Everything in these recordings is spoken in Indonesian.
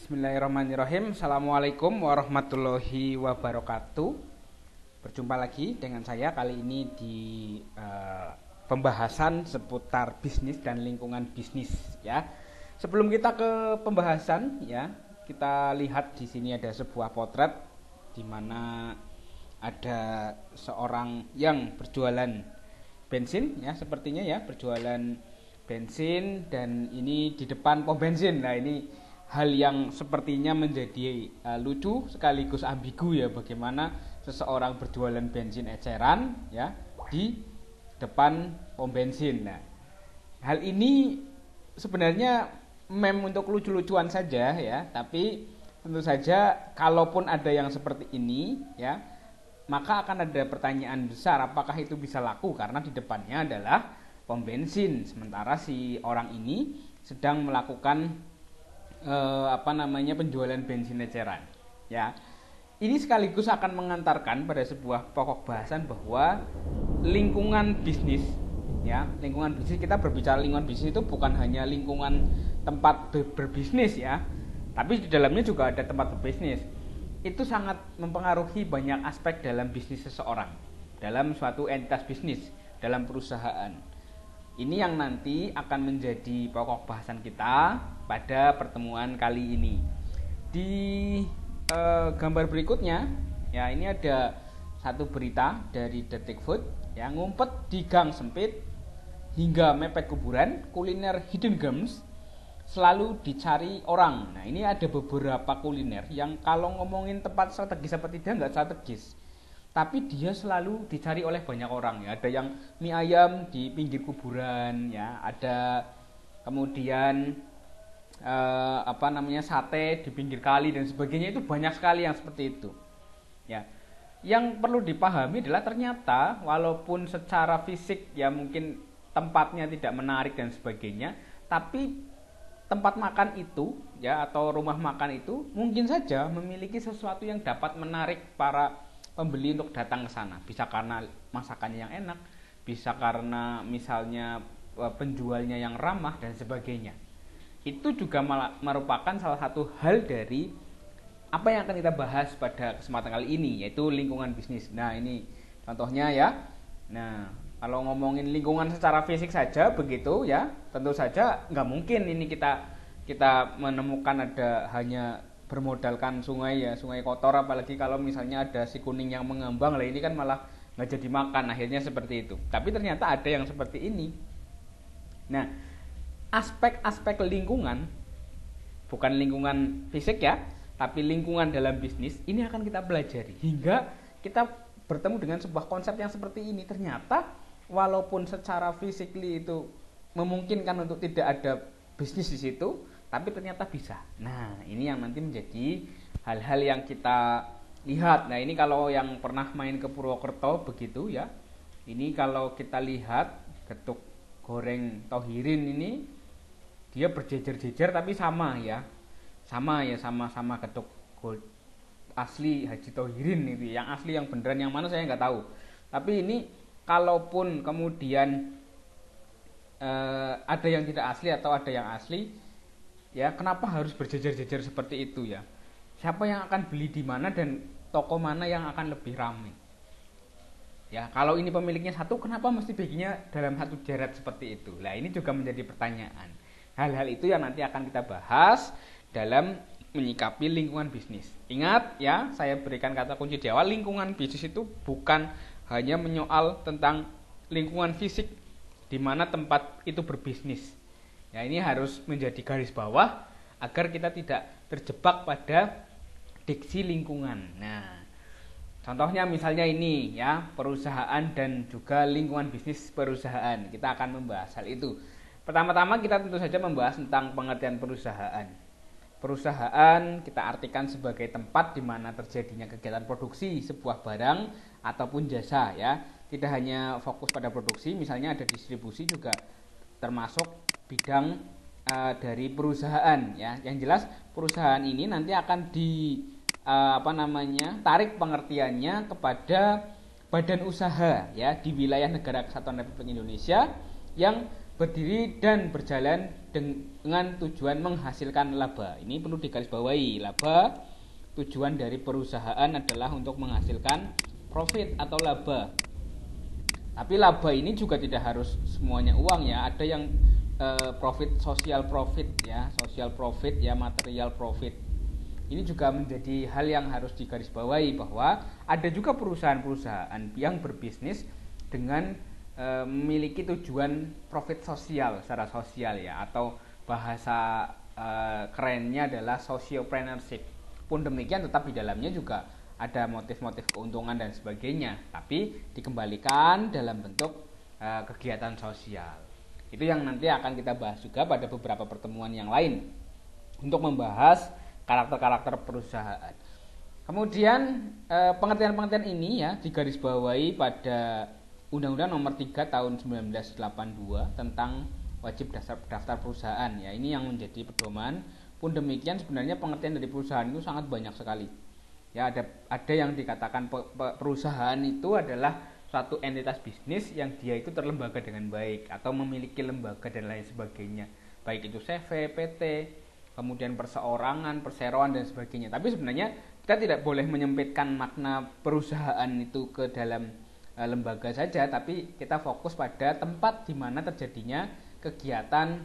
Bismillahirrahmanirrahim. Assalamualaikum warahmatullahi wabarakatuh. Berjumpa lagi dengan saya kali ini di pembahasan seputar bisnis dan lingkungan bisnis ya. Sebelum kita ke pembahasan ya, kita lihat di sini ada sebuah potret di mana ada seorang yang berjualan bensin ya, sepertinya ya, berjualan bensin dan ini di depan pom bensin. Nah, ini hal yang sepertinya menjadi lucu sekaligus ambigu ya, bagaimana seseorang berjualan bensin eceran ya di depan pom bensin. Nah, hal ini sebenarnya meme untuk lucu-lucuan saja ya, tapi tentu saja kalaupun ada yang seperti ini ya, maka akan ada pertanyaan besar, apakah itu bisa laku karena di depannya adalah pom bensin sementara si orang ini sedang melakukan penjualan bensin eceran ya. Ini sekaligus akan mengantarkan pada sebuah pokok bahasan bahwa lingkungan bisnis ya, lingkungan bisnis, kita berbicara lingkungan bisnis itu bukan hanya lingkungan tempat berbisnis ya, tapi di dalamnya juga ada tempat berbisnis. Itu sangat mempengaruhi banyak aspek dalam bisnis seseorang, dalam suatu entitas bisnis, dalam perusahaan. Ini yang nanti akan menjadi pokok bahasan kita pada pertemuan kali ini. Di gambar berikutnya, ya ini ada satu berita dari Detik Food yang ngumpet di gang sempit hingga mepet kuburan, kuliner hidden gems selalu dicari orang. Nah, ini ada beberapa kuliner yang kalau ngomongin tempat strategis apa tidak, nggak strategis, tapi dia selalu dicari oleh banyak orang ya. Ada yang mie ayam di pinggir kuburan ya, ada kemudian sate di pinggir kali dan sebagainya. Itu banyak sekali yang seperti itu ya. Yang perlu dipahami adalah ternyata walaupun secara fisik ya mungkin tempatnya tidak menarik dan sebagainya, tapi tempat makan itu ya, atau rumah makan itu mungkin saja memiliki sesuatu yang dapat menarik para pembeli untuk datang ke sana. Bisa karena masakannya yang enak, bisa karena misalnya penjualnya yang ramah dan sebagainya. Itu juga merupakan salah satu hal dari apa yang akan kita bahas pada kesempatan kali ini, yaitu lingkungan bisnis. Nah, ini contohnya ya. Nah, kalau ngomongin lingkungan secara fisik saja begitu ya, tentu saja nggak mungkin ini kita menemukan ada hanya bermodalkan sungai ya, sungai kotor, apalagi kalau misalnya ada si kuning yang mengambang lah, ini kan malah nggak jadi makan, akhirnya seperti itu. Tapi ternyata ada yang seperti ini. Nah, aspek-aspek lingkungan, bukan lingkungan fisik ya, tapi lingkungan dalam bisnis, ini akan kita pelajari hingga kita bertemu dengan sebuah konsep yang seperti ini. Ternyata walaupun secara physically itu memungkinkan untuk tidak ada bisnis di situ, tapi ternyata bisa. Nah, ini yang nanti menjadi hal-hal yang kita lihat. Nah, ini kalau yang pernah main ke Purwokerto begitu ya. Ini kalau kita lihat getuk goreng Tohirin ini, dia berjejer-jejer tapi sama ya. Sama getuk asli Haji Tohirin itu. Yang asli yang beneran yang mana saya nggak tahu. Tapi ini kalaupun kemudian ada yang tidak asli atau ada yang asli ya, kenapa harus berjejer-jejer seperti itu ya? Siapa yang akan beli di mana dan toko mana yang akan lebih ramai? Ya, kalau ini pemiliknya satu, kenapa mesti bikinnya dalam satu deret seperti itu? Nah, ini juga menjadi pertanyaan. Hal-hal itu yang nanti akan kita bahas dalam menyikapi lingkungan bisnis. Ingat ya, saya berikan kata kunci di awal, lingkungan bisnis itu bukan hanya menyoal tentang lingkungan fisik di mana tempat itu berbisnis. Ya, ini harus menjadi garis bawah agar kita tidak terjebak pada diksi lingkungan. Nah, contohnya misalnya ini ya, perusahaan dan juga lingkungan bisnis perusahaan. Kita akan membahas hal itu. Pertama-tama kita tentu saja membahas tentang pengertian perusahaan. Perusahaan kita artikan sebagai tempat di mana terjadinya kegiatan produksi sebuah barang ataupun jasa ya. Tidak hanya fokus pada produksi, misalnya ada distribusi juga termasuk bidang dari perusahaan ya. Yang jelas perusahaan ini nanti akan tarik pengertiannya kepada badan usaha ya di wilayah Negara Kesatuan Republik Indonesia yang berdiri dan berjalan dengan tujuan menghasilkan laba. Ini perlu digarisbawahi, laba tujuan dari perusahaan adalah untuk menghasilkan profit atau laba. Tapi laba ini juga tidak harus semuanya uang ya. Ada yang profit, social profit ya, material profit. Ini juga menjadi hal yang harus digarisbawahi bahwa ada juga perusahaan-perusahaan yang berbisnis dengan memiliki tujuan profit sosial secara sosial ya, atau bahasa kerennya adalah sociopreneurship. Pun demikian tetap di dalamnya juga ada motif-motif keuntungan dan sebagainya, tapi dikembalikan dalam bentuk kegiatan sosial. Itu yang nanti akan kita bahas juga pada beberapa pertemuan yang lain untuk membahas karakter-karakter perusahaan. Kemudian pengertian-pengertian ini ya digarisbawahi pada Undang-Undang Nomor 3 Tahun 1982 tentang wajib daftar perusahaan ya. Ini yang menjadi pedoman. Pun demikian sebenarnya pengertian dari perusahaan itu sangat banyak sekali. Ya, ada yang dikatakan perusahaan itu adalah suatu entitas bisnis yang dia itu terlembaga dengan baik atau memiliki lembaga dan lain sebagainya. Baik itu CV, PT, kemudian perseorangan, perseroan dan sebagainya. Tapi sebenarnya kita tidak boleh menyempitkan makna perusahaan itu ke dalam lembaga saja, tapi kita fokus pada tempat di mana terjadinya kegiatan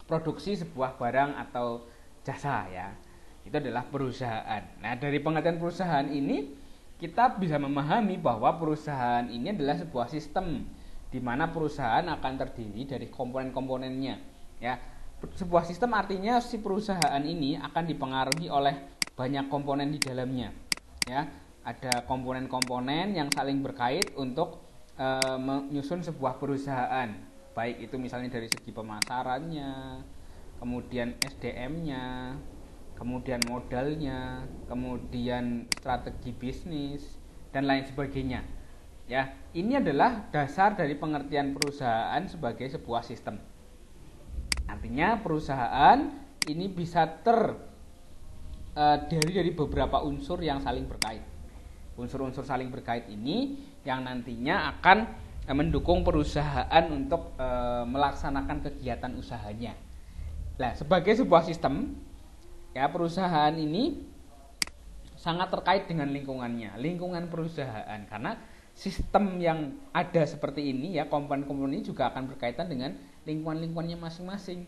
produksi sebuah barang atau jasa ya. Itu adalah perusahaan. Nah, dari pengertian perusahaan ini kita bisa memahami bahwa perusahaan ini adalah sebuah sistem di mana perusahaan akan terdiri dari komponen-komponennya ya. Sebuah sistem artinya si perusahaan ini akan dipengaruhi oleh banyak komponen di dalamnya ya. Ada komponen-komponen yang saling berkait untuk menyusun sebuah perusahaan, baik itu misalnya dari segi pemasarannya, kemudian SDM-nya, kemudian modalnya, kemudian strategi bisnis dan lain sebagainya. Ya, ini adalah dasar dari pengertian perusahaan sebagai sebuah sistem. Artinya perusahaan ini bisa dari beberapa unsur yang saling berkait. Unsur-unsur saling berkait ini yang nantinya akan mendukung perusahaan untuk melaksanakan kegiatan usahanya. Nah, sebagai sebuah sistem, ya perusahaan ini sangat terkait dengan lingkungannya, lingkungan perusahaan, karena sistem yang ada seperti ini ya, komponen-komponen ini juga akan berkaitan dengan lingkungan-lingkungannya masing-masing.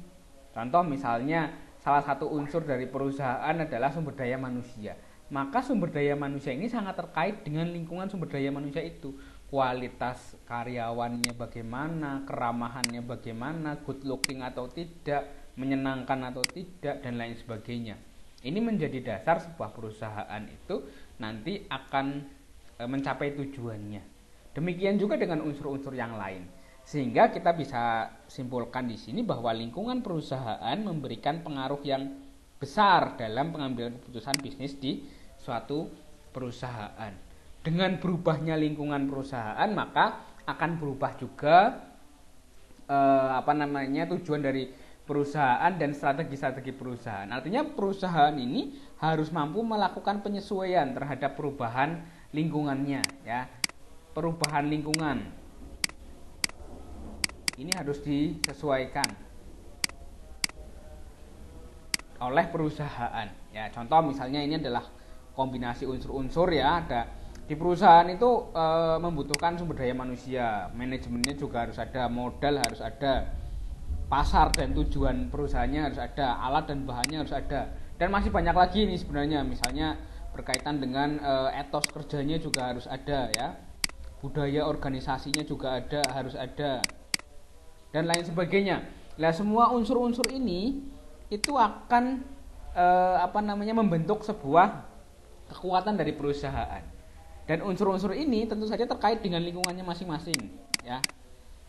Contoh misalnya salah satu unsur dari perusahaan adalah sumber daya manusia. Maka sumber daya manusia ini sangat terkait dengan lingkungan sumber daya manusia itu. Kualitas karyawannya bagaimana, keramahannya bagaimana, good looking atau tidak, menyenangkan atau tidak, dan lain sebagainya. Ini menjadi dasar sebuah perusahaan itu nanti akan mencapai tujuannya. Demikian juga dengan unsur-unsur yang lain. Sehingga kita bisa simpulkan di sini bahwa lingkungan perusahaan memberikan pengaruh yang besar dalam pengambilan keputusan bisnis di suatu perusahaan. Dengan berubahnya lingkungan perusahaan, maka akan berubah juga tujuan dari perusahaan dan strategi-strategi perusahaan. Artinya perusahaan ini harus mampu melakukan penyesuaian terhadap perubahan lingkungannya ya. Perubahan lingkungan ini harus disesuaikan oleh perusahaan ya. Contoh misalnya ini adalah kombinasi unsur-unsur ya. Ada di perusahaan itu membutuhkan sumber daya manusia, manajemennya juga harus ada, modal harus ada, pasar dan tujuan perusahaannya harus ada, alat dan bahannya harus ada, dan masih banyak lagi nih sebenarnya. Misalnya berkaitan dengan etos kerjanya juga harus ada ya, budaya organisasinya juga ada, harus ada, dan lain sebagainya. Nah, semua unsur-unsur ini itu akan membentuk sebuah kekuatan dari perusahaan. Dan unsur-unsur ini tentu saja terkait dengan lingkungannya masing-masing ya.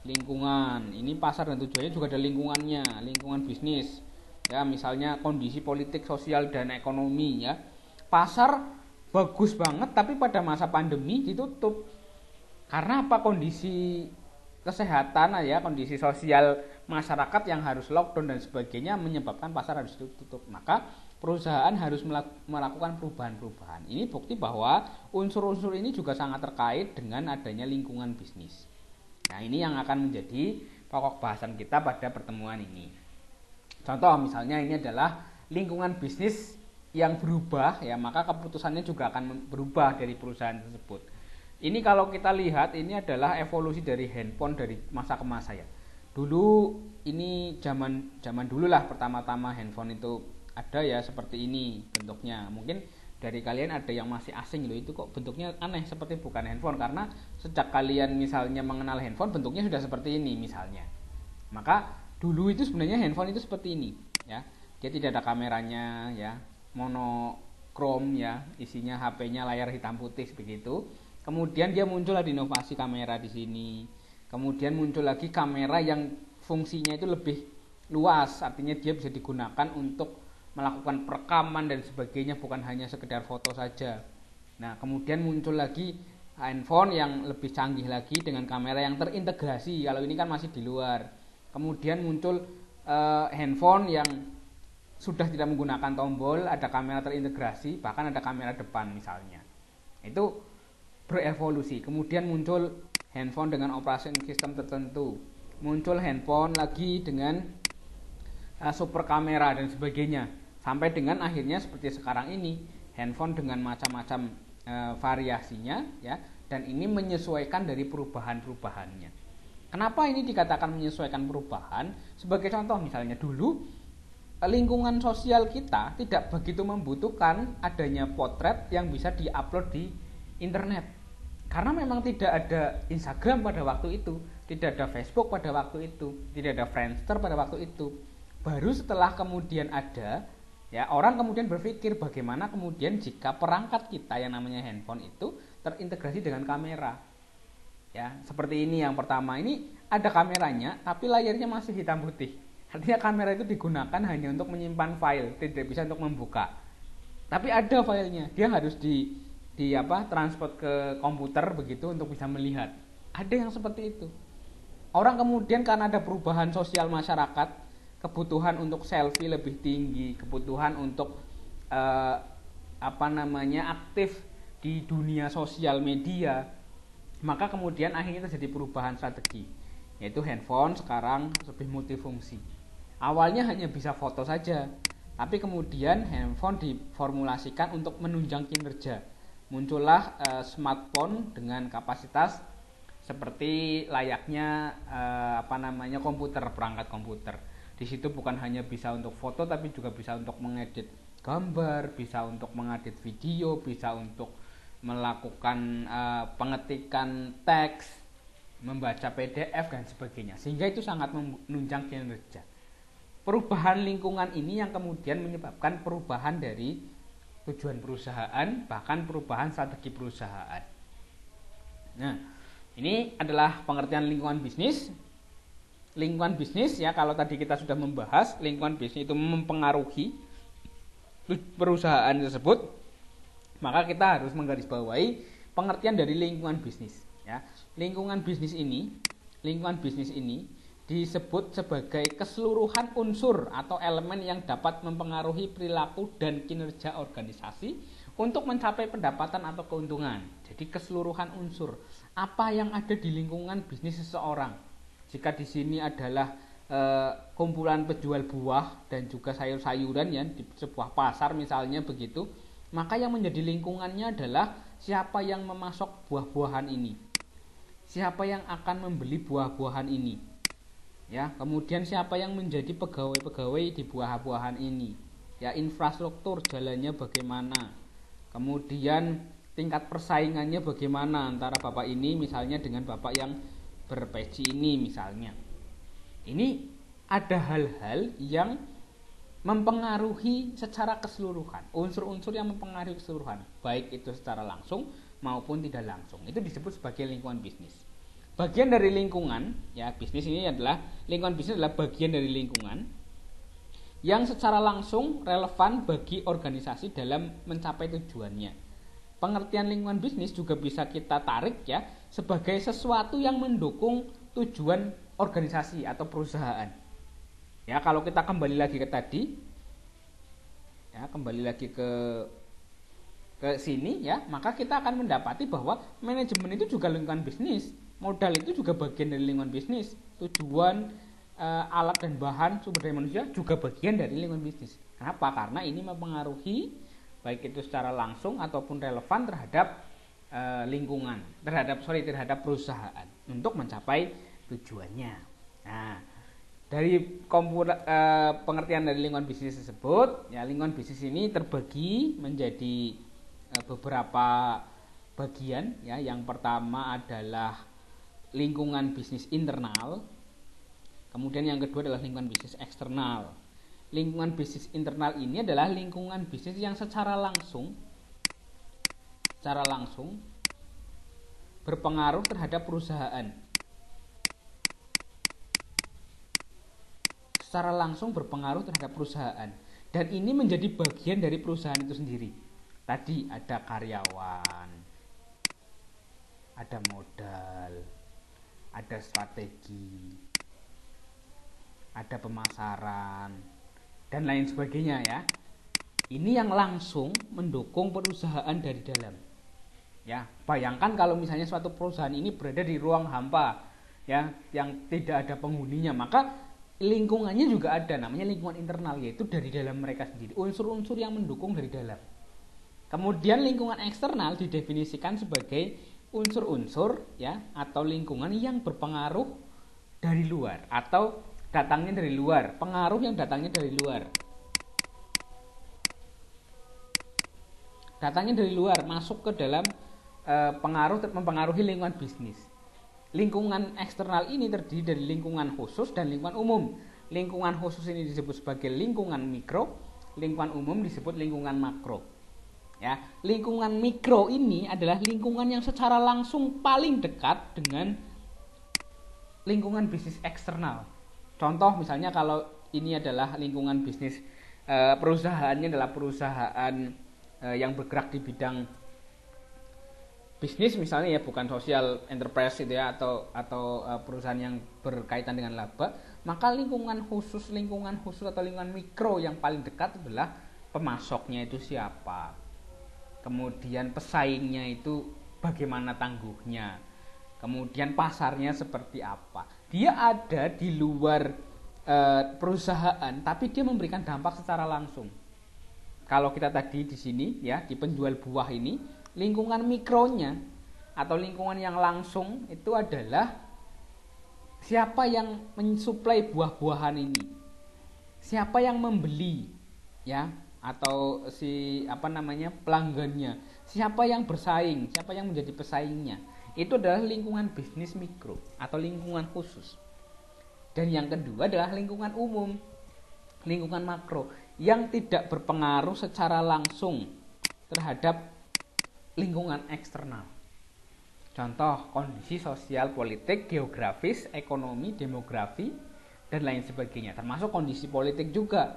Lingkungan, ini pasar dan tujuannya juga ada lingkungannya, lingkungan bisnis. Ya, misalnya kondisi politik, sosial dan ekonomi ya. Pasar bagus banget tapi pada masa pandemi ditutup. Karena apa? Kondisi kesehatan ya, kondisi sosial masyarakat yang harus lockdown dan sebagainya menyebabkan pasar harus ditutup. Maka perusahaan harus melakukan perubahan-perubahan. Ini bukti bahwa unsur-unsur ini juga sangat terkait dengan adanya lingkungan bisnis. Nah, ini yang akan menjadi pokok bahasan kita pada pertemuan ini. Contoh misalnya ini adalah lingkungan bisnis yang berubah, ya maka keputusannya juga akan berubah dari perusahaan tersebut. Ini kalau kita lihat ini adalah evolusi dari handphone dari masa ke masa ya. Dulu ini zaman dulu lah pertama-tama handphone itu ada ya seperti ini bentuknya. Mungkin dari kalian ada yang masih asing loh, itu kok bentuknya aneh seperti bukan handphone, karena sejak kalian misalnya mengenal handphone bentuknya sudah seperti ini misalnya. Maka dulu itu sebenarnya handphone itu seperti ini ya. Dia tidak ada kameranya ya, monokrom ya, isinya HP-nya layar hitam putih begitu. Kemudian dia muncul di inovasi kamera di sini. Kemudian muncul lagi kamera yang fungsinya itu lebih luas, artinya dia bisa digunakan untuk melakukan perekaman dan sebagainya, bukan hanya sekedar foto saja. Nah, kemudian muncul lagi handphone yang lebih canggih lagi dengan kamera yang terintegrasi. Kalau ini kan masih di luar. Kemudian muncul handphone yang sudah tidak menggunakan tombol, ada kamera terintegrasi, bahkan ada kamera depan misalnya. Itu berevolusi. Kemudian muncul handphone dengan operasi sistem tertentu. Muncul handphone lagi dengan super kamera dan sebagainya. Sampai dengan akhirnya seperti sekarang ini, handphone dengan macam-macam variasinya ya, dan ini menyesuaikan dari perubahan-perubahannya. Kenapa ini dikatakan menyesuaikan perubahan? Sebagai contoh misalnya dulu lingkungan sosial kita tidak begitu membutuhkan adanya potret yang bisa diupload di internet, karena memang tidak ada Instagram pada waktu itu, tidak ada Facebook pada waktu itu, tidak ada Friendster pada waktu itu. Baru setelah kemudian ada ya, orang kemudian berpikir bagaimana kemudian jika perangkat kita yang namanya handphone itu terintegrasi dengan kamera ya, seperti ini. Yang pertama ini ada kameranya tapi layarnya masih hitam putih. Artinya kamera itu digunakan hanya untuk menyimpan file, tidak bisa untuk membuka. Tapi ada filenya, dia harus transport ke komputer begitu untuk bisa melihat. Ada yang seperti itu. Orang kemudian karena ada perubahan sosial masyarakat, kebutuhan untuk selfie lebih tinggi, kebutuhan untuk aktif di dunia sosial media, maka kemudian akhirnya terjadi perubahan strategi, yaitu handphone sekarang lebih multifungsi. Awalnya hanya bisa foto saja, tapi kemudian handphone diformulasikan untuk menunjang kinerja. Muncullah smartphone dengan kapasitas seperti layaknya komputer, perangkat komputer. Di situ bukan hanya bisa untuk foto, tapi juga bisa untuk mengedit gambar, bisa untuk mengedit video, bisa untuk melakukan pengetikan teks, membaca PDF dan sebagainya. Sehingga itu sangat menunjang kinerja. Perubahan lingkungan ini yang kemudian menyebabkan perubahan dari tujuan perusahaan, bahkan perubahan strategi perusahaan. Nah, ini adalah pengertian lingkungan bisnis. Lingkungan bisnis ya, kalau tadi kita sudah membahas lingkungan bisnis itu mempengaruhi perusahaan tersebut, maka kita harus menggarisbawahi pengertian dari lingkungan bisnis ya. Lingkungan bisnis ini disebut sebagai keseluruhan unsur atau elemen yang dapat mempengaruhi perilaku dan kinerja organisasi untuk mencapai pendapatan atau keuntungan. Jadi keseluruhan unsur apa yang ada di lingkungan bisnis seseorang. Jika di sini adalah kumpulan penjual buah dan juga sayur-sayuran ya di sebuah pasar misalnya begitu, maka yang menjadi lingkungannya adalah siapa yang memasok buah-buahan ini, siapa yang akan membeli buah-buahan ini. Ya, kemudian siapa yang menjadi pegawai-pegawai di buah-buahan ini? Ya, infrastruktur jalannya bagaimana? Kemudian tingkat persaingannya bagaimana antara bapak ini misalnya dengan bapak yang berpeci ini misalnya. Ini ada hal-hal yang mempengaruhi secara keseluruhan, unsur-unsur yang mempengaruhi keseluruhan, baik itu secara langsung maupun tidak langsung. Itu disebut sebagai lingkungan bisnis. Bagian dari lingkungan, ya bisnis ini adalah lingkungan bisnis adalah bagian dari lingkungan yang secara langsung relevan bagi organisasi dalam mencapai tujuannya. Pengertian lingkungan bisnis juga bisa kita tarik ya sebagai sesuatu yang mendukung tujuan organisasi atau perusahaan. Ya, kalau kita kembali lagi ke tadi, ya kembali lagi ke sini ya, maka kita akan mendapati bahwa manajemen itu juga lingkungan bisnis. Modal itu juga bagian dari lingkungan bisnis. tujuan, alat dan bahan, sumber daya manusia juga bagian dari lingkungan bisnis. Kenapa? Karena ini mempengaruhi baik itu secara langsung ataupun relevan terhadap lingkungan, terhadap perusahaan untuk mencapai tujuannya. Nah, dari pengertian dari lingkungan bisnis tersebut, ya lingkungan bisnis ini terbagi menjadi beberapa bagian, ya. Yang pertama adalah lingkungan bisnis internal, kemudian yang kedua adalah lingkungan bisnis eksternal. Lingkungan bisnis internal ini adalah lingkungan bisnis yang secara langsung berpengaruh terhadap perusahaan. Secara langsung berpengaruh terhadap perusahaan, dan ini menjadi bagian dari perusahaan itu sendiri. Tadi ada karyawan, ada modal, ada strategi, ada pemasaran, dan lain sebagainya, ya. Ini yang langsung mendukung perusahaan dari dalam. Ya, bayangkan kalau misalnya suatu perusahaan ini berada di ruang hampa, ya, yang tidak ada penghuninya, maka lingkungannya juga ada, namanya lingkungan internal, yaitu dari dalam mereka sendiri, unsur-unsur yang mendukung dari dalam. Kemudian lingkungan eksternal didefinisikan sebagai unsur-unsur, ya, atau lingkungan yang berpengaruh dari luar atau datangnya dari luar, pengaruh yang datangnya dari luar. Datangnya dari luar, masuk ke dalam mempengaruhi lingkungan bisnis. Lingkungan eksternal ini terdiri dari lingkungan khusus dan lingkungan umum. Lingkungan khusus ini disebut sebagai lingkungan mikro, lingkungan umum disebut lingkungan makro. Ya, lingkungan mikro ini adalah lingkungan yang secara langsung paling dekat dengan lingkungan bisnis eksternal. Contoh misalnya kalau ini adalah lingkungan bisnis, perusahaannya adalah perusahaan yang bergerak di bidang bisnis misalnya, ya, bukan social enterprise itu, ya, atau perusahaan yang berkaitan dengan laba, maka lingkungan khusus atau lingkungan mikro yang paling dekat adalah pemasoknya itu siapa, kemudian pesaingnya itu bagaimana tangguhnya, kemudian pasarnya seperti apa. Dia ada di luar perusahaan, tapi dia memberikan dampak secara langsung. Kalau kita tadi di sini, ya, di penjual buah ini, lingkungan mikronya atau lingkungan yang langsung itu adalah siapa yang mensuplai buah-buahan ini, siapa yang membeli, ya, atau pelanggannya, siapa yang bersaing, siapa yang menjadi pesaingnya. Itu adalah lingkungan bisnis mikro atau lingkungan khusus. Dan yang kedua adalah lingkungan umum, lingkungan makro, yang tidak berpengaruh secara langsung terhadap lingkungan eksternal. Contoh, kondisi sosial, politik, geografis, ekonomi, demografi, dan lain sebagainya. Termasuk kondisi politik juga.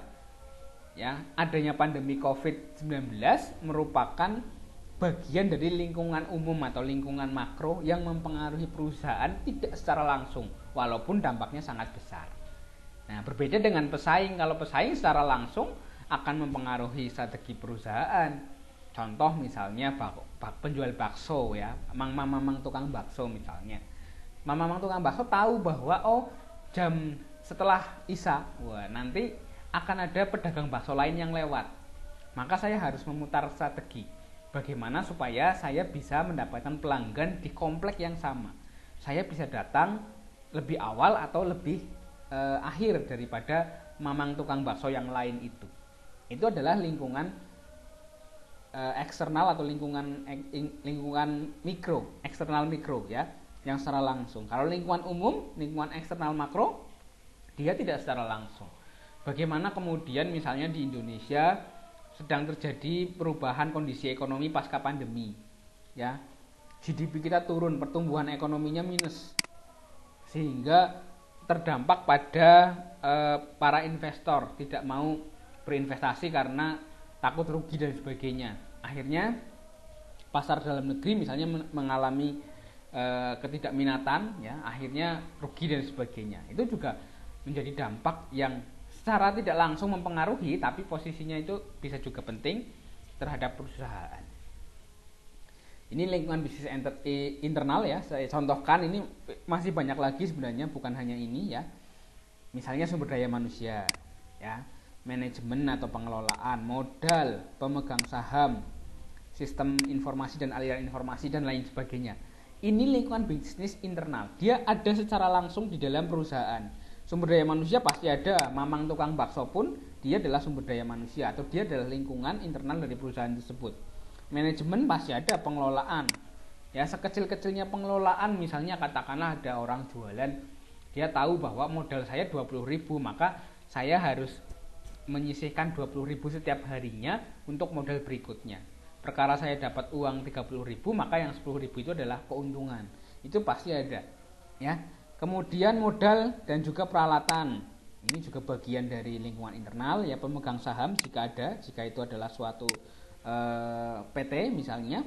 Ya, adanya pandemi COVID-19 merupakan bagian dari lingkungan umum atau lingkungan makro yang mempengaruhi perusahaan tidak secara langsung, walaupun dampaknya sangat besar. Nah, berbeda dengan pesaing. Kalau pesaing secara langsung akan mempengaruhi strategi perusahaan. Contoh misalnya penjual bakso, ya, mamang tukang bakso misalnya. Mamang tukang bakso tahu bahwa jam setelah Isya, nanti akan ada pedagang bakso lain yang lewat. Maka saya harus memutar strategi bagaimana supaya saya bisa mendapatkan pelanggan di komplek yang sama. Saya bisa datang lebih awal atau lebih akhir daripada mamang tukang bakso yang lain itu. Itu adalah lingkungan eksternal atau lingkungan mikro, eksternal mikro, ya, yang secara langsung. Kalau lingkungan umum, lingkungan eksternal makro, dia tidak secara langsung. Bagaimana kemudian misalnya di Indonesia sedang terjadi perubahan kondisi ekonomi pasca pandemi, ya, GDP kita turun, pertumbuhan ekonominya minus, sehingga terdampak pada para investor tidak mau berinvestasi karena takut rugi dan sebagainya. Akhirnya pasar dalam negeri misalnya mengalami ketidakminatan, ya, akhirnya rugi dan sebagainya. Itu juga menjadi dampak yang secara tidak langsung mempengaruhi, tapi posisinya itu bisa juga penting terhadap perusahaan. Ini lingkungan bisnis internal ya, saya contohkan, ini masih banyak lagi sebenarnya, bukan hanya ini ya. Misalnya sumber daya manusia, ya, manajemen atau pengelolaan, modal, pemegang saham, sistem informasi dan aliran informasi dan lain sebagainya. Ini lingkungan bisnis internal. Dia ada secara langsung di dalam perusahaan. Sumber daya manusia pasti ada, mamang tukang bakso pun dia adalah sumber daya manusia atau dia adalah lingkungan internal dari perusahaan tersebut. Manajemen pasti ada, pengelolaan. Ya, sekecil-kecilnya pengelolaan, misalnya katakanlah ada orang jualan, dia tahu bahwa modal saya 20.000, maka saya harus menyisihkan 20.000 setiap harinya untuk modal berikutnya. Perkara saya dapat uang 30.000, maka yang 10.000 itu adalah keuntungan. Itu pasti ada, ya. Kemudian modal dan juga peralatan. Ini juga bagian dari lingkungan internal ya, pemegang saham jika ada, jika itu adalah suatu PT misalnya.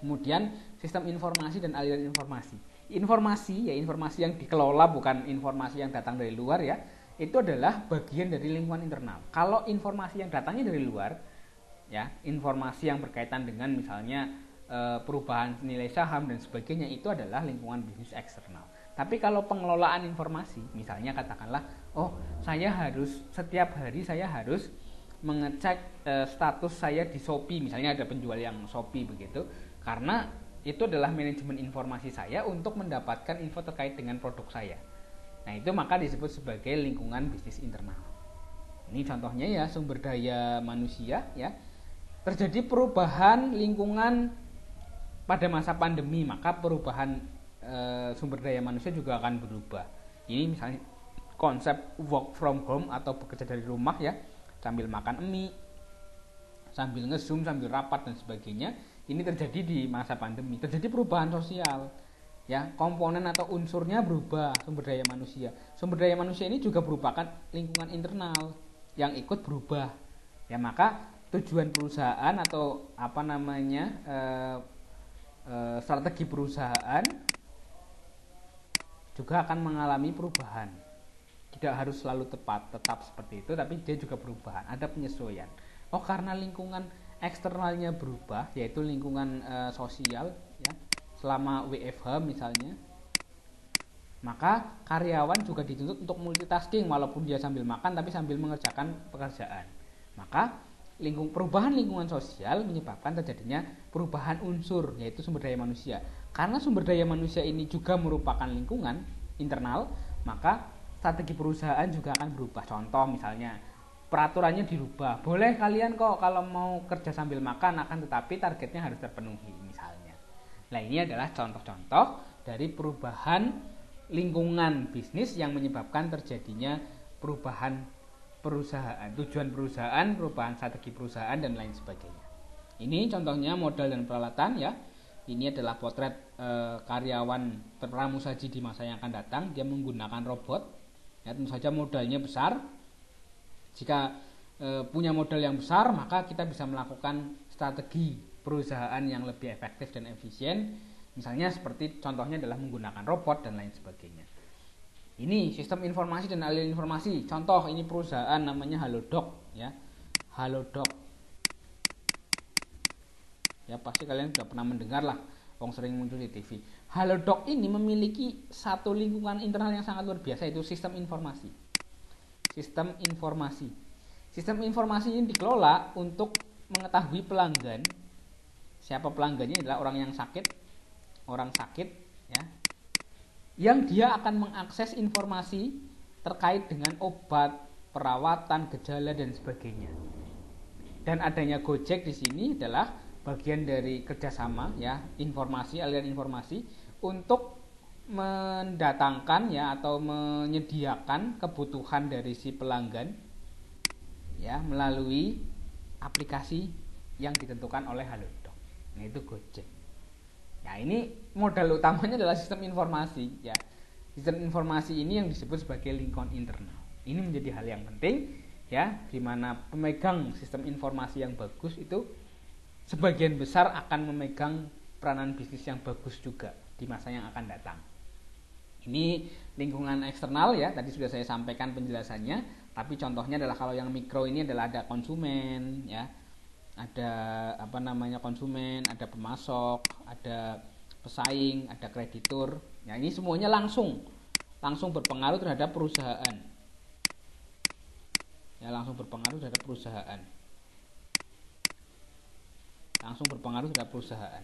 Kemudian sistem informasi dan aliran informasi. Informasi ya, informasi yang dikelola, bukan informasi yang datang dari luar ya. Itu adalah bagian dari lingkungan internal. Kalau informasi yang datangnya dari luar ya, informasi yang berkaitan dengan misalnya perubahan nilai saham dan sebagainya, itu adalah lingkungan bisnis eksternal. Tapi kalau pengelolaan informasi, misalnya katakanlah, oh saya harus setiap hari saya harus mengecek status saya di Shopee, misalnya ada penjual yang Shopee begitu, karena itu adalah manajemen informasi saya untuk mendapatkan info terkait dengan produk saya. Nah, itu maka disebut sebagai lingkungan bisnis internal. Ini contohnya ya, sumber daya manusia ya. Terjadi perubahan lingkungan pada masa pandemi, maka perubahan sumber daya manusia juga akan berubah. Ini misalnya konsep work from home atau bekerja dari rumah ya, sambil makan mie, sambil nge-zoom, sambil rapat dan sebagainya. Ini terjadi di masa pandemi. Terjadi perubahan sosial ya, komponen atau unsurnya berubah, sumber daya manusia. Sumber daya manusia ini juga merupakan lingkungan internal yang ikut berubah. Ya, maka tujuan perusahaan atau apa namanya strategi perusahaan juga akan mengalami perubahan. Tidak harus selalu tetap seperti itu, tapi dia juga perubahan, ada penyesuaian. Oh, karena lingkungan eksternalnya berubah, yaitu lingkungan sosial ya, selama WFH misalnya, maka karyawan juga dituntut untuk multitasking, walaupun dia sambil makan tapi sambil mengerjakan pekerjaan. Maka perubahan lingkungan sosial menyebabkan terjadinya perubahan unsur, yaitu sumber daya manusia. Karena sumber daya manusia ini juga merupakan lingkungan internal, maka strategi perusahaan juga akan berubah. Contoh misalnya peraturannya dirubah, boleh kalian kok kalau mau kerja sambil makan, akan tetapi targetnya harus terpenuhi misalnya. Nah, ini adalah contoh-contoh dari perubahan lingkungan bisnis yang menyebabkan terjadinya perubahan perusahaan, tujuan perusahaan, perubahan strategi perusahaan dan lain sebagainya. Ini contohnya modal dan peralatan ya. Ini adalah potret karyawan pramusaji di masa yang akan datang. Dia menggunakan robot. Ya, tentu saja modalnya besar. Jika punya modal yang besar, maka kita bisa melakukan strategi perusahaan yang lebih efektif dan efisien. Misalnya seperti contohnya adalah menggunakan robot dan lain sebagainya. Ini sistem informasi dan aliran informasi. Contoh, ini perusahaan namanya Halodoc ya. Halodoc. Ya, pasti kalian sudah pernah mendengar lah, wong sering muncul di TV. Halodoc ini memiliki satu lingkungan internal yang sangat luar biasa, yaitu sistem informasi. Sistem informasi. Sistem informasi ini dikelola untuk mengetahui pelanggan. Siapa pelanggannya? Adalah orang yang sakit, ya, yang dia akan mengakses informasi terkait dengan obat, perawatan, gejala dan sebagainya. Dan adanya Gojek di sini adalah bagian dari kerjasama ya, informasi, aliran informasi untuk mendatangkan ya atau menyediakan kebutuhan dari si pelanggan ya melalui aplikasi yang ditentukan oleh Halodoc. Nah, itu Gojek. Nah, ini modal utamanya adalah sistem informasi ya. Sistem informasi ini yang disebut sebagai lingkungan internal. Ini menjadi hal yang penting ya, di mana pemegang sistem informasi yang bagus itu sebagian besar akan memegang peranan bisnis yang bagus juga di masa yang akan datang. Ini lingkungan eksternal ya, tadi sudah saya sampaikan penjelasannya, tapi contohnya adalah kalau yang mikro ini adalah ada konsumen ya, ada konsumen, ada pemasok, ada pesaing, ada kreditur. Ya, ini semuanya langsung berpengaruh terhadap perusahaan. Ya, langsung berpengaruh terhadap perusahaan.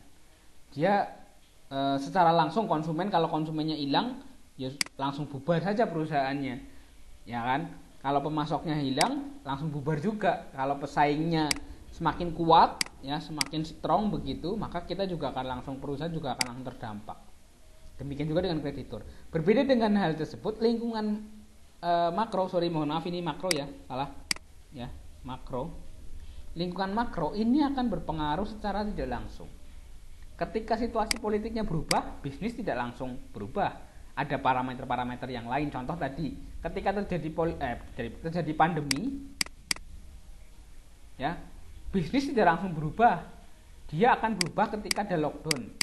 Dia secara langsung konsumen, kalau konsumennya hilang, ya langsung bubar saja perusahaannya. Ya kan? Kalau pemasoknya hilang, langsung bubar juga. Kalau pesaingnya semakin kuat, ya semakin strong begitu, maka kita juga akan perusahaan juga akan langsung terdampak. Demikian juga dengan kreditur. Berbeda dengan hal tersebut, lingkungan makro, makro. Lingkungan makro ini akan berpengaruh secara tidak langsung. Ketika situasi politiknya berubah, bisnis tidak langsung berubah. Ada parameter-parameter yang lain. Contoh tadi, ketika terjadi pandemi, ya, bisnis tidak langsung berubah. Dia akan berubah ketika ada lockdown.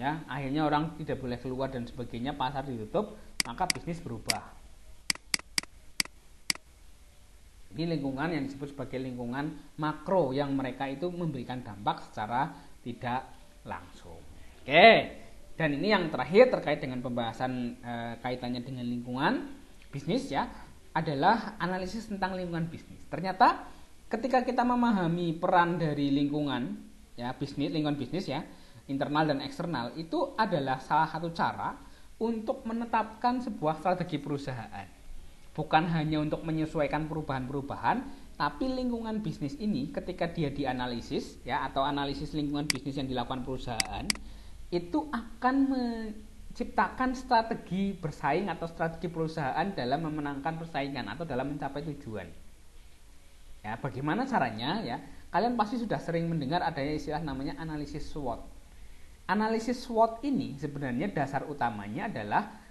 Ya, akhirnya orang tidak boleh keluar dan sebagainya, pasar ditutup, maka bisnis berubah. Ini lingkungan yang disebut sebagai lingkungan makro, yang mereka itu memberikan dampak secara tidak langsung. Oke, dan ini yang terakhir terkait dengan pembahasan kaitannya dengan lingkungan bisnis, ya, adalah analisis tentang lingkungan bisnis. Ternyata ketika kita memahami peran dari lingkungan, ya, lingkungan bisnis, ya, internal dan eksternal, itu adalah salah satu cara untuk menetapkan sebuah strategi perusahaan. Bukan hanya untuk menyesuaikan perubahan-perubahan, tapi lingkungan bisnis ini ketika dia dianalisis, ya, atau analisis lingkungan bisnis yang dilakukan perusahaan, itu akan menciptakan strategi bersaing atau strategi perusahaan dalam memenangkan persaingan atau dalam mencapai tujuan. Ya, bagaimana caranya? Ya, kalian pasti sudah sering mendengar adanya istilah namanya analisis SWOT. Analisis SWOT ini sebenarnya dasar utamanya adalah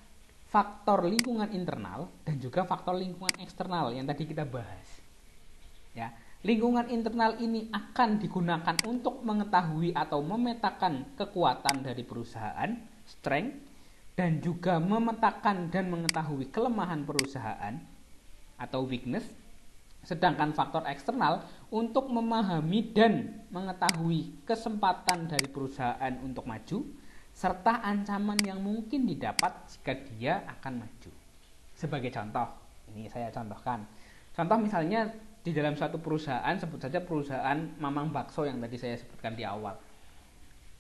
faktor lingkungan internal dan juga faktor lingkungan eksternal yang tadi kita bahas. Ya, lingkungan internal ini akan digunakan untuk mengetahui atau memetakan kekuatan dari perusahaan, strength, dan juga memetakan dan mengetahui kelemahan perusahaan atau weakness. Sedangkan faktor eksternal untuk memahami dan mengetahui kesempatan dari perusahaan untuk maju, serta ancaman yang mungkin didapat jika dia akan maju. Sebagai contoh, ini saya contohkan. Contoh misalnya di dalam suatu perusahaan, sebut saja perusahaan Mamang Bakso yang tadi saya sebutkan di awal.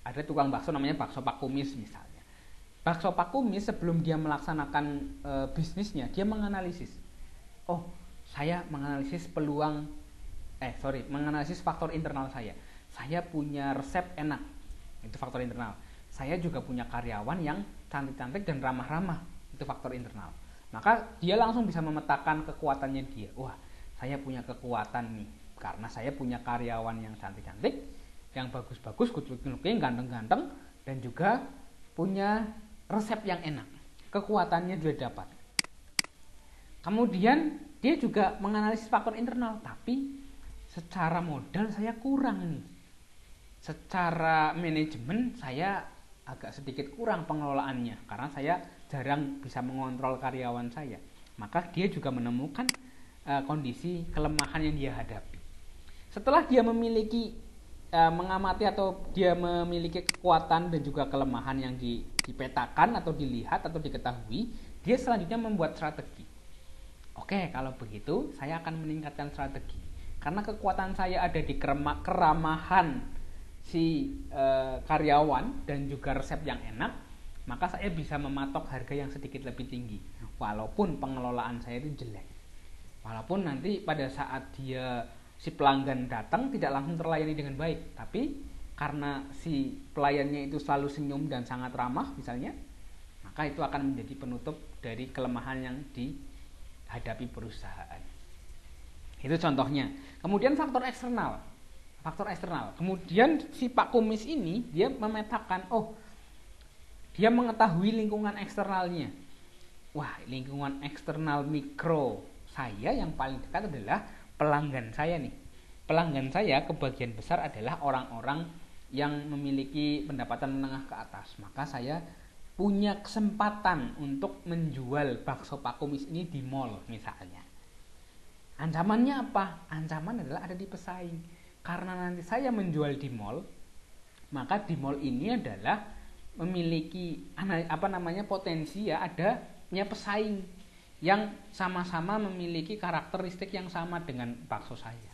Ada tukang bakso namanya Bakso Pak Kumis misalnya. Bakso Pak Kumis sebelum dia melaksanakan bisnisnya, dia menganalisis. Oh, saya menganalisis menganalisis faktor internal saya. Saya punya resep enak. Itu faktor internal. Saya juga punya karyawan yang cantik-cantik dan ramah-ramah. Itu faktor internal. Maka dia langsung bisa memetakan kekuatannya dia. Wah, saya punya kekuatan nih. Karena saya punya karyawan yang cantik-cantik, yang bagus-bagus, good-looking, ganteng-ganteng, dan juga punya resep yang enak. Kekuatannya dia dapat. Kemudian dia juga menganalisis faktor internal. Tapi secara modal saya kurang nih. Secara manajemen saya agak sedikit kurang pengelolaannya karena saya jarang bisa mengontrol karyawan saya. Maka dia juga menemukan kondisi kelemahan yang dia hadapi. Setelah dia mengamati atau dia memiliki kekuatan dan juga kelemahan yang dipetakan atau dilihat atau diketahui, dia selanjutnya membuat strategi. Oke, kalau begitu saya akan meningkatkan strategi. Karena kekuatan saya ada di keramahan si karyawan dan juga resep yang enak, maka saya bisa mematok harga yang sedikit lebih tinggi walaupun pengelolaan saya itu jelek. Walaupun nanti pada saat si pelanggan datang tidak langsung terlayani dengan baik, tapi karena si pelayannya itu selalu senyum dan sangat ramah misalnya, maka itu akan menjadi penutup dari kelemahan yang dihadapi perusahaan. Itu contohnya. Kemudian faktor eksternal. Kemudian si Pak Kumis ini dia memetakan, dia mengetahui lingkungan eksternalnya. Wah, lingkungan eksternal mikro saya yang paling dekat adalah pelanggan saya nih. Pelanggan saya kebagian besar adalah orang-orang yang memiliki pendapatan menengah ke atas. Maka saya punya kesempatan untuk menjual bakso Pak Kumis ini di mall misalnya. Ancamannya apa? Ancaman adalah ada di pesaing. Karena nanti saya menjual di mall, maka di mall ini adalah memiliki potensi ya, adanya pesaing yang sama-sama memiliki karakteristik yang sama dengan bakso saya.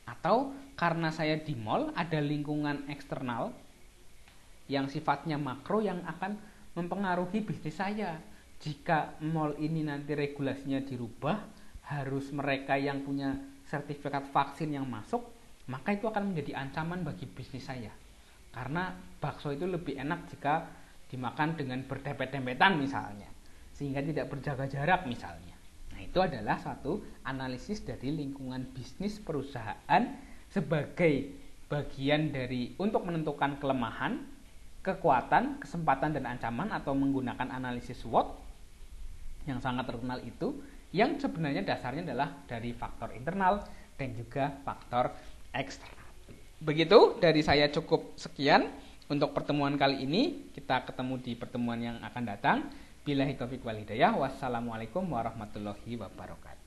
Atau karena saya di mall, ada lingkungan eksternal yang sifatnya makro yang akan mempengaruhi bisnis saya. Jika mall ini nanti regulasinya dirubah, harus mereka yang punya sertifikat vaksin yang masuk, maka itu akan menjadi ancaman bagi bisnis saya. Karena bakso itu lebih enak jika dimakan dengan berdempet-dempetan misalnya, sehingga tidak berjaga jarak misalnya. Nah, itu adalah satu analisis dari lingkungan bisnis perusahaan sebagai bagian dari untuk menentukan kelemahan, kekuatan, kesempatan dan ancaman, atau menggunakan analisis SWOT yang sangat terkenal itu, yang sebenarnya dasarnya adalah dari faktor internal dan juga faktor eksternal. Begitu dari saya, cukup sekian untuk pertemuan kali ini. Kita ketemu di pertemuan yang akan datang. Billahi taufiq wal hidayah. Wassalamualaikum warahmatullahi wabarakatuh.